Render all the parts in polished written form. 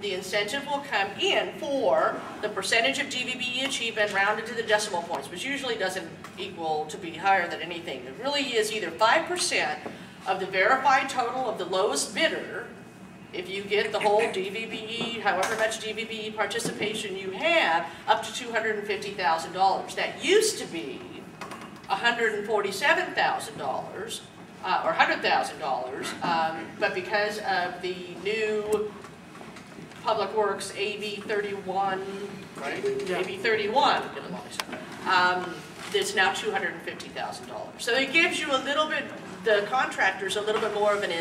the incentive will come in for the percentage of DVBE achievement rounded to the decimal points, which usually doesn't equal to be higher than anything. It really is either 5% of the verified total of the lowest bidder, if you get the whole DVBE, however much DVBE participation you have, up to $250,000. That used to be $147,000 or $100,000, but because of the new Public Works AB 31, right? Yeah. AB 31, it's now $250,000. So it gives you a little bit, the contractors, a little bit more of an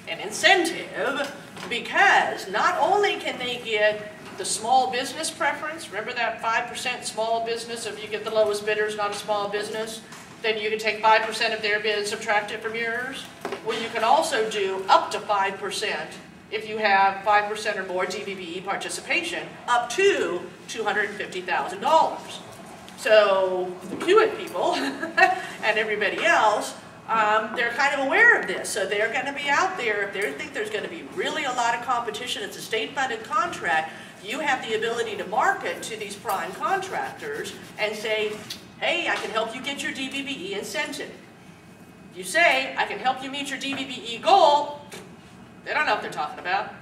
incentive, because not only can they get the small business preference, remember that 5% small business, if you get the lowest bidders, not a small business, then you can take 5% of their bid and subtract it from yours. Well, you can also do up to 5% if you have 5% or more DVBE participation, up to $250,000. So the Hewitt people and everybody else, they're kind of aware of this. So they're going to be out there. If they think there's going to be really a lot of competition, it's a state-funded contract, you have the ability to market to these prime contractors and say, hey, I can help you get your DVBE incentive. You say, I can help you meet your DVBE goal, they don't know what they're talking about.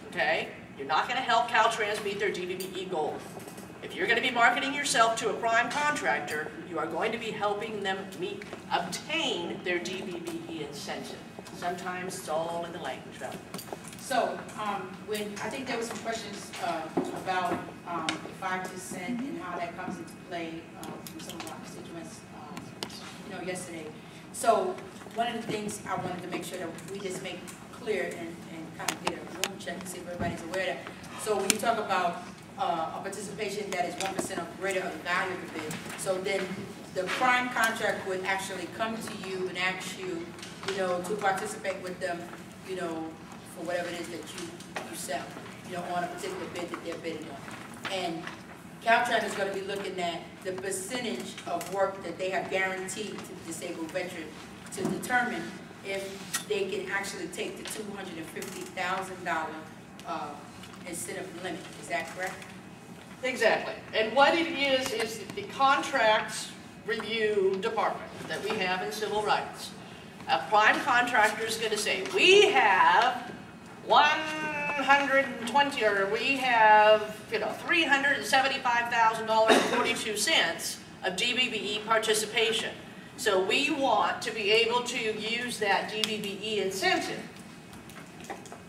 Okay? You're not going to help Caltrans meet their DVBE goal. If you're going to be marketing yourself to a prime contractor, you are going to be helping them obtain their DVBE incentive. Sometimes it's all in the language. So, when I think there was some questions about the 5% and how that comes into play from some of our constituents, yesterday. So, one of the things I wanted to make sure that we just make clear and kind of get a room check to see if everybody's aware of that. So, when you talk about a participation that is 1% or greater of the value of the bid, so then the prime contract would actually come to you and ask you, to participate with them, for whatever it is that you sell, on a particular bid that they're bidding on. And Caltrans is going to be looking at the percentage of work that they have guaranteed to the disabled veteran to determine if they can actually take the $250,000 incentive limit. Is that correct? Exactly. And what it is the contracts review department that we have in civil rights. A prime contractor is going to say, we have 120, or we have, $375,000.42 of DVBE participation. So we want to be able to use that DVBE incentive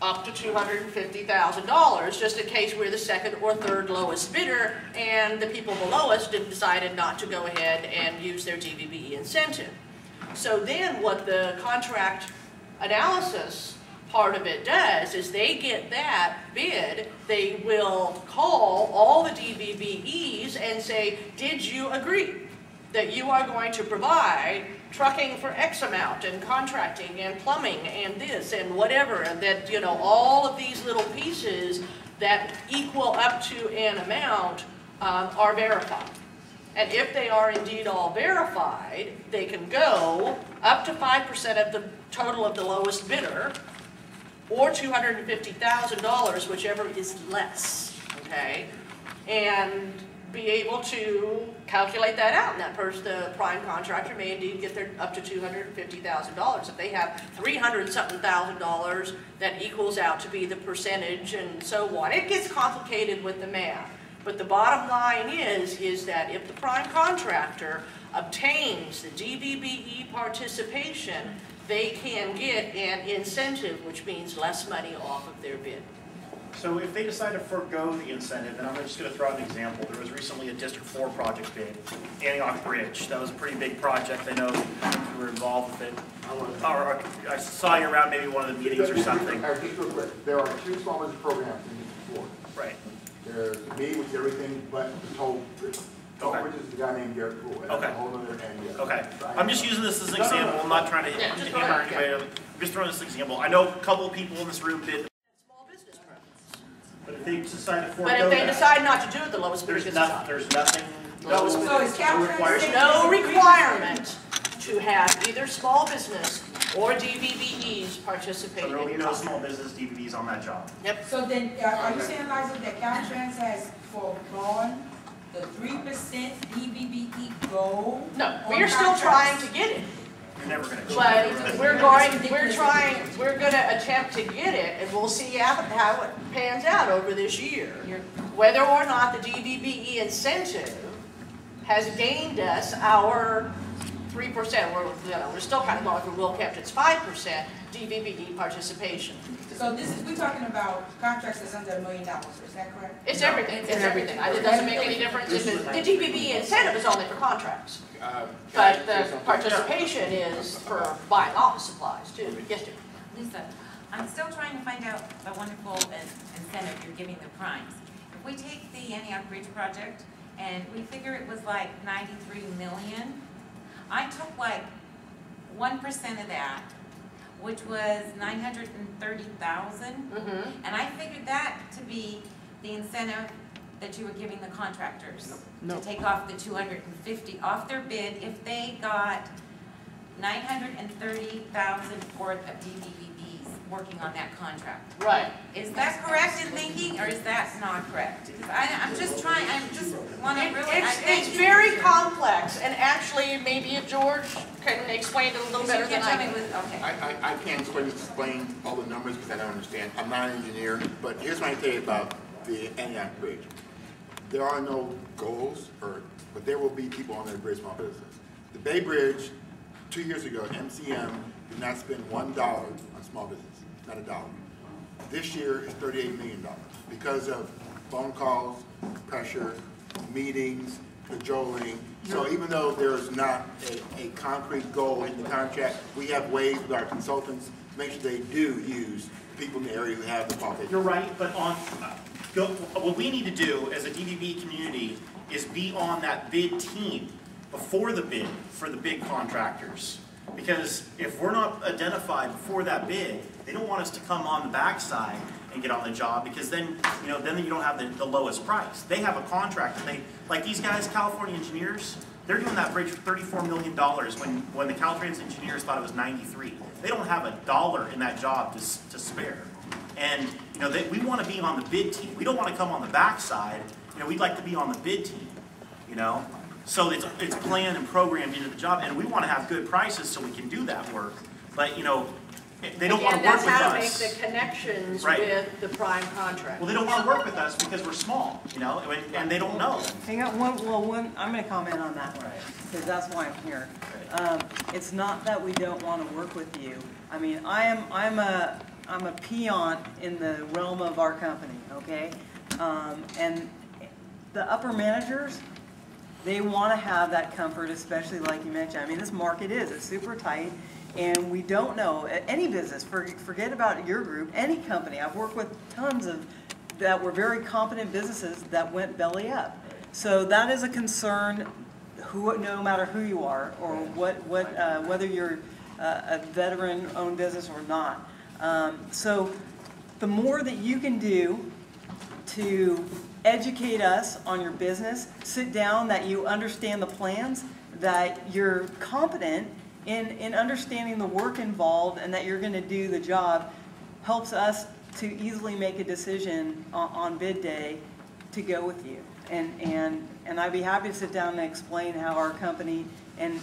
up to $250,000, just in case we're the second or third lowest bidder, and the people below us decided not to go ahead and use their DVBE incentive. So then what the contract analysis part of it does is they get that bid, they will call all the DVBEs and say, did you agree that you are going to provide trucking for X amount, and contracting, and plumbing, and this, and whatever, and that, all of these little pieces that equal up to an amount are verified. And if they are indeed all verified, they can go up to 5% of the total of the lowest bidder, or $250,000, whichever is less, okay? And be able to calculate that out, and that person, the prime contractor, may indeed get their up to $250,000. If they have $300-something thousand, that equals out to be the percentage, and so on. It gets complicated with the math, but the bottom line is that if the prime contractor obtains the DVBE participation, they can get an incentive, which means less money off of their bid. So if they decide to forego the incentive, and I'm just going to throw out an example. There was recently a District 4 project bid, Antioch Bridge. That was a pretty big project. I know you were involved with it. Or I saw you around maybe one of the meetings or something. There are two small business programs in District 4. Right. There's me, which is everything but the toll bridge. Toll bridge is the guy named Garrett Poole. Okay. A whole other area. Okay. I'm just using this as an example. I'm not trying to hammer anybody. I'm just throwing this example. I know a couple of people in this room did. But if they decide to forego But if they decide not to do it, the lowest bidder gets there's nothing. So is Caltrans There's no requirement to have either small business or DVBEs So participating there will in be your no contract. small business DVBs on that job. Yep. So then, are you saying, Liza, that Caltrans has foregone the 3% DVBE goal? No, on we are still contracts? trying to get it. You're never going to. But we're gonna attempt to get it, and we'll see how it pans out over this year. Whether or not the DVBE incentive has gained us our 3%, we're still kind of going for Will Kempton's 5% DVBE participation. So we're talking about contracts that's under $1 million, is that correct? It's everything, it's everything. It doesn't make any difference if the DVBE incentive is only for contracts. But the participation is for buying office supplies too. Yes, dear. Lisa, I'm still trying to find out the wonderful incentive you're giving the primes. If we take the Antioch Bridge project and we figure it was like 93 million, I took like 1% of that, which was 930,000, and I figured that to be the incentive that you were giving the contractors to take off the 250 off their bid if they got 930,000 worth of DVBEs working on that contract. Right. Is that correct in thinking, or is that not correct? Because I'm just trying, I just want to really, It's very complex, and actually, maybe if George can explain it a little better than I can. Okay. I can't quite explain all the numbers because I don't understand. I'm not an engineer, but here's what I tell you about the Antioch Bridge. There are no goals, but there will be people on that bridge, small business. The Bay Bridge, 2 years ago, MCM did not spend $1 on small business, not a dollar. This year is $38 million because of phone calls, pressure, meetings, cajoling. So even though there's not a concrete goal in the contract, we have ways with our consultants to make sure they do use people in the area who have the qualifications. You're right, but what we need to do as a DVB community is be on that bid team before the bid for the big contractors. Because if we're not identified before that bid, they don't want us to come on the backside and get on the job, because then you don't have the lowest price. They have a contract, and like these guys, California engineers, they're doing that bridge for $34 million when the Caltrans engineers thought it was 93. They don't have a dollar in that job to spare. And we want to be on the bid team. We don't want to come on the backside. We'd like to be on the bid team. So it's planned and programmed into the job, and we want to have good prices so we can do that work. But they don't want to work with us. That's how to make the connections with the prime contract. Well, they don't want to work with us because we're small, and they don't know. Hang on, I'm going to comment on that, because that's why I'm here. It's not that we don't want to work with you. I mean, I'm a peon in the realm of our company, okay? And the upper managers, they want to have that comfort, especially like you mentioned. I mean, this market it's super tight, and we don't know, any business, forget about your group, any company. I've worked with tons that were very competent businesses that went belly up. So that is a concern, no matter who you are, or whether you're a veteran-owned business or not. So the more that you can do to educate us on your business, sit down, that you understand the plans, that you're competent in understanding the work involved, and that you're going to do the job, helps us to easily make a decision on bid day to go with you. And I'd be happy to sit down and explain how our company and